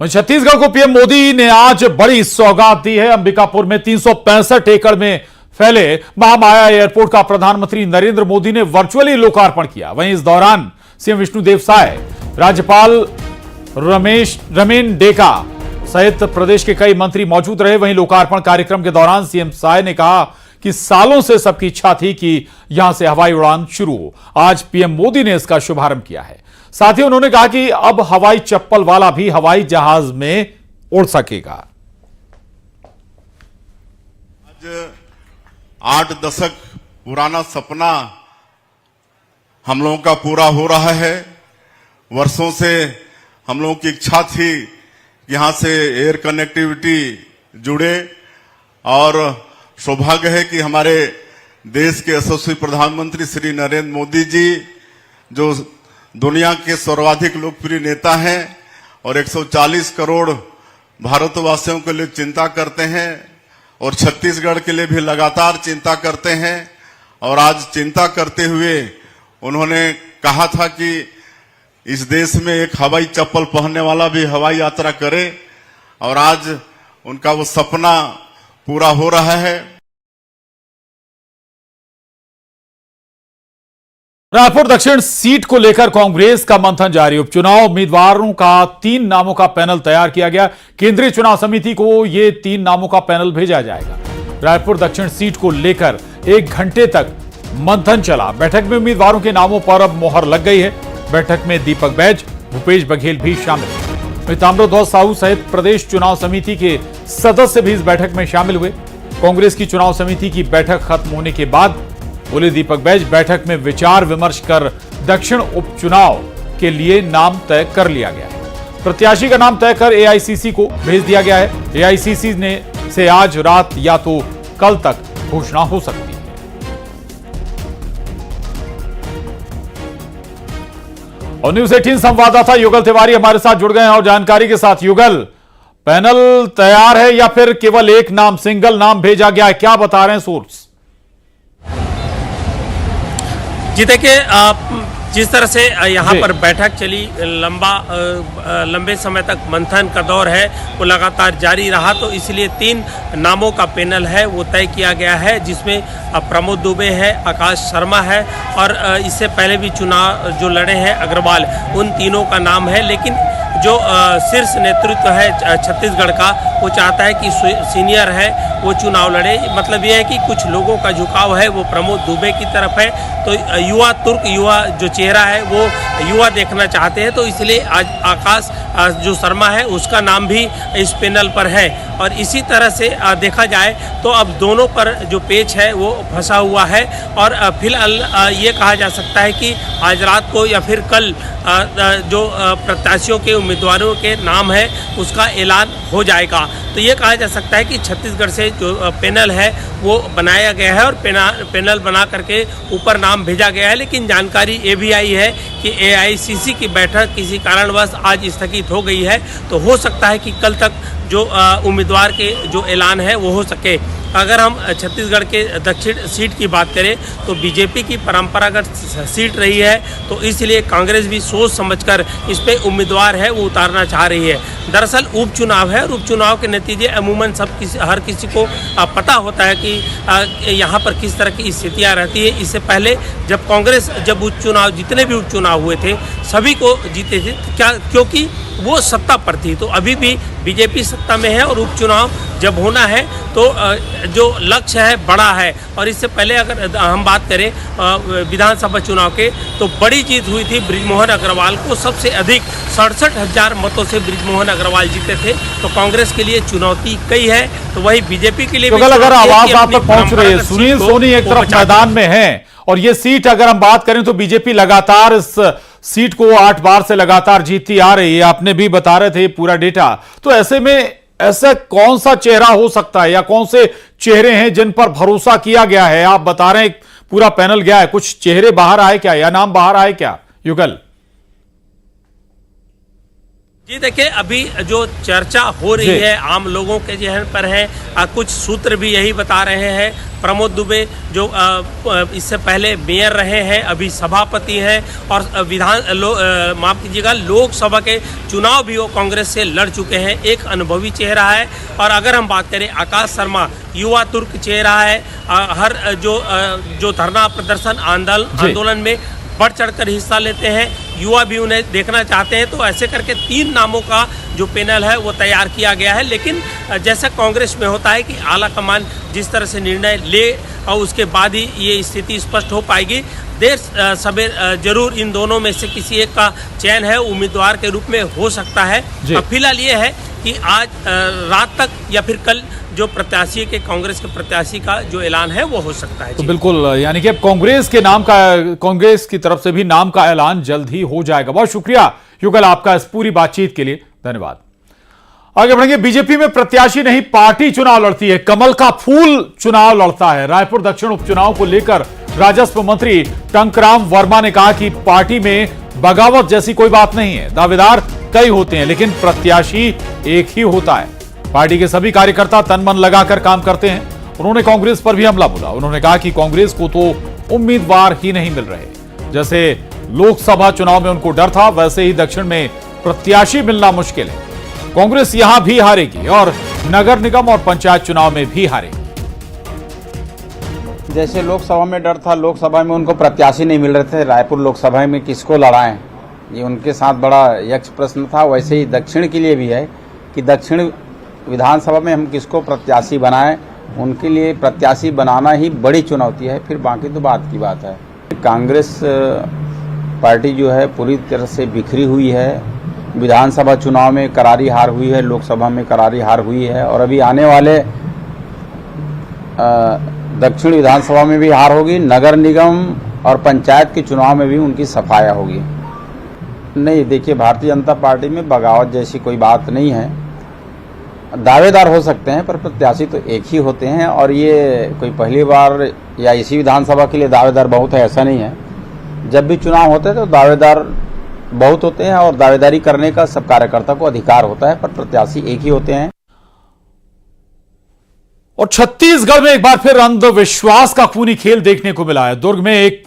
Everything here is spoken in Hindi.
वहीं छत्तीसगढ़ को पीएम मोदी ने आज बड़ी सौगात दी है। अंबिकापुर में 365 एकड़ में फैले महामाया एयरपोर्ट का प्रधानमंत्री नरेंद्र मोदी ने वर्चुअली लोकार्पण किया। वहीं इस दौरान सीएम विष्णुदेव साय, राज्यपाल रमेन डेका सहित प्रदेश के कई मंत्री मौजूद रहे। वहीं लोकार्पण कार्यक्रम के दौरान सीएम साय ने कहा कि सालों से सबकी इच्छा थी कि यहां से हवाई उड़ान शुरू हो। आज पीएम मोदी ने इसका शुभारंभ किया है। साथ ही उन्होंने कहा कि अब हवाई चप्पल वाला भी हवाई जहाज में उड़ सकेगा। आज 8 दशक पुराना सपना हम लोगों का पूरा हो रहा है। वर्षों से हम लोगों की इच्छा थी कि यहां से एयर कनेक्टिविटी जुड़े और सौभाग्य है कि हमारे देश के यशस्वी प्रधानमंत्री श्री नरेंद्र मोदी जी, जो दुनिया के सर्वाधिक लोकप्रिय नेता हैं और 140 करोड़ भारतवासियों के लिए चिंता करते हैं और छत्तीसगढ़ के लिए भी लगातार चिंता करते हैं। और आज चिंता करते हुए उन्होंने कहा था कि इस देश में एक हवाई चप्पल पहनने वाला भी हवाई यात्रा करे, और आज उनका वो सपना पूरा हो रहा है। रायपुर दक्षिण सीट को लेकर कांग्रेस का मंथन जारी। उपचुनाव उम्मीदवारों का 3 नामों का पैनल तैयार किया गया। केंद्रीय चुनाव समिति को ये 3 नामों का पैनल भेजा जाएगा। रायपुर दक्षिण सीट को लेकर 1 घंटे तक मंथन चला। बैठक में उम्मीदवारों के नामों पर अब मोहर लग गई है। बैठक में दीपक बैज, भूपेश बघेल भी शामिल हुए। ताम्रध्वज साहू सहित प्रदेश चुनाव समिति के सदस्य भी इस बैठक में शामिल हुए। कांग्रेस की चुनाव समिति की बैठक खत्म होने के बाद बोले दीपक बैज, बैठक में विचार विमर्श कर दक्षिण उपचुनाव के लिए नाम तय कर लिया गया है। प्रत्याशी का नाम तय कर एआईसीसी को भेज दिया गया है। एआईसीसी ने से आज रात या तो कल तक घोषणा हो सकती है। और न्यूज 18 संवाददाता युगल तिवारी हमारे साथ जुड़ गए हैं और जानकारी के साथ। युगल, पैनल तैयार है या फिर केवल एक नाम, सिंगल नाम भेजा गया है, क्या बता रहे हैं सोर्स? जी देखिए, जिस तरह से यहाँ पर बैठक चली, लंबे समय तक मंथन का दौर है वो लगातार जारी रहा, तो इसलिए 3 नामों का पैनल है वो तय किया गया है, जिसमें प्रमोद दुबे है, आकाश शर्मा है और इससे पहले भी चुनाव जो लड़े हैं अग्रवाल, उन तीनों का नाम है। लेकिन जो शीर्ष नेतृत्व है छत्तीसगढ़ का, वो चाहता है कि सीनियर है वो चुनाव लड़े। मतलब ये है कि कुछ लोगों का झुकाव है वो प्रमोद दुबे की तरफ है, तो युवा जो चेहरा है वो युवा देखना चाहते हैं, तो इसलिए आज आकाश जो शर्मा है उसका नाम भी इस पैनल पर है। और इसी तरह से देखा जाए तो अब दोनों पर जो पेच है वो फंसा हुआ है और फिलहाल ये कहा जा सकता है कि आज रात को या फिर कल जो प्रत्याशियों के उम्मीदवारों के नाम है उसका ऐलान हो जाएगा। तो ये कहा जा सकता है कि छत्तीसगढ़ से जो पैनल है वो बनाया गया है और पैनल बना करके ऊपर नाम भेजा गया है। लेकिन जानकारी ये भी आई है कि एआईसीसी की बैठक किसी कारणवश आज स्थगित हो गई है, तो हो सकता है कि कल तक जो उम्मीदवार के जो ऐलान है वो हो सके। अगर हम छत्तीसगढ़ के दक्षिण सीट की बात करें तो बीजेपी की परंपरागत सीट रही है, तो इसलिए कांग्रेस भी सोच समझकर इस पे उम्मीदवार है वो उतारना चाह रही है। दरअसल उपचुनाव है और उपचुनाव के नतीजे अमूमन हर किसी को पता होता है कि यहाँ पर किस तरह की स्थितियाँ रहती है। इससे पहले जब कांग्रेस उपचुनाव जितने भी उपचुनाव हुए थे सभी को जीते थे, क्योंकि वो सत्ता पर थी। तो अभी भी बीजेपी सत्ता में है और उपचुनाव जब होना है तो जो लक्ष्य है बड़ा है। और इससे पहले अगर हम बात करें विधानसभा चुनाव के, तो बड़ी जीत हुई थी बृजमोहन अग्रवाल को, सबसे अधिक 67,000 मतों से बृजमोहन अग्रवाल जीते थे। तो कांग्रेस के लिए चुनौती कई है, तो वही बीजेपी के लिए भी। अगर आवाज आप तक पहुंच रही है, सुनील सोनी एक तरफ मैदान में है और ये सीट अगर हम बात करें तो बीजेपी लगातार इस सीट को 8 बार से लगातार जीतती आ रही है। आपने भी बता रहे थे पूरा डेटा, तो ऐसे में ऐसा कौन सा चेहरा हो सकता है या कौन से चेहरे हैं जिन पर भरोसा किया गया है? आप बता रहे हैं पूरा पैनल गया है, कुछ चेहरे बाहर आए क्या या नाम बाहर आए क्या? युगल, जी देखिए, अभी जो चर्चा हो रही जी। है आम लोगों के जहन पर है, कुछ सूत्र भी यही बता रहे हैं। प्रमोद दुबे जो इससे पहले मेयर रहे हैं, अभी सभापति हैं और माफ कीजिएगा, लोकसभा के चुनाव भी वो कांग्रेस से लड़ चुके हैं, एक अनुभवी चेहरा है। और अगर हम बात करें आकाश शर्मा, युवा तुर्क चेहरा है, हर जो धरना प्रदर्शन आंदोलन में बढ़ चढ़कर हिस्सा लेते हैं, युवा भी उन्हें देखना चाहते हैं। तो ऐसे करके 3 नामों का जो पैनल है वो तैयार किया गया है। लेकिन जैसा कांग्रेस में होता है कि आला कमान जिस तरह से निर्णय ले और उसके बाद ही ये स्थिति स्पष्ट हो पाएगी। देर सवेर जरूर इन दोनों में से किसी एक का चयन है उम्मीदवार के रूप में हो सकता है। फिलहाल ये है कि आज रात तक या फिर कल जो प्रत्याशी के कांग्रेस के प्रत्याशी का जो ऐलान है वो हो सकता है। तो बिल्कुल, यानी कि अब कांग्रेस की तरफ से भी नाम का ऐलान जल्द ही हो जाएगा। बहुत शुक्रिया युगल आपका इस पूरी बातचीत के लिए, धन्यवाद। आगे बढ़ेंगे। बीजेपी में प्रत्याशी नहीं पार्टी चुनाव लड़ती है, कमल का फूल चुनाव लड़ता है। रायपुर दक्षिण उपचुनाव को लेकर राजस्व मंत्री टंकराम वर्मा ने कहा कि पार्टी में बगावत जैसी कोई बात नहीं है, दावेदार कई होते हैं लेकिन प्रत्याशी एक ही होता है। पार्टी के सभी कार्यकर्ता तन मन लगाकर काम करते हैं। उन्होंने कांग्रेस पर भी हमला बोला। उन्होंने कहा कि कांग्रेस को तो उम्मीदवार ही नहीं मिल रहे। जैसे लोकसभा चुनाव में उनको डर था, वैसे ही दक्षिण में प्रत्याशी मिलना मुश्किल है। कांग्रेस यहां भी हारेगी और नगर निगम और पंचायत चुनाव में भी हारेगी। जैसे लोकसभा में डर था, लोकसभा में उनको प्रत्याशी नहीं मिल रहे थे, रायपुर लोकसभा में किसको लड़ाएं, ये उनके साथ बड़ा यक्ष प्रश्न था। वैसे ही दक्षिण के लिए भी है कि दक्षिण विधानसभा में हम किसको प्रत्याशी बनाएं, उनके लिए प्रत्याशी बनाना ही बड़ी चुनौती है, फिर बाकी तो बात की बात है। कांग्रेस पार्टी जो है पूरी तरह से बिखरी हुई है। विधानसभा चुनाव में करारी हार हुई है, लोकसभा में करारी हार हुई है और अभी आने वाले दक्षिण विधानसभा में भी हार होगी, नगर निगम और पंचायत के चुनाव में भी उनकी सफाया होगी। नहीं, देखिए, भारतीय जनता पार्टी में बगावत जैसी कोई बात नहीं है। दावेदार हो सकते हैं पर प्रत्याशी तो एक ही होते हैं और ये कोई पहली बार या इसी विधानसभा के लिए दावेदार बहुत है ऐसा नहीं है। जब भी चुनाव होते हैं तो दावेदार बहुत होते हैं और दावेदारी करने का सब कार्यकर्ता को अधिकार होता है, पर प्रत्याशी एक ही होते हैं। और छत्तीसगढ़ में एक बार फिर अंधविश्वास का खूनी खेल देखने को मिला है। दुर्ग में एक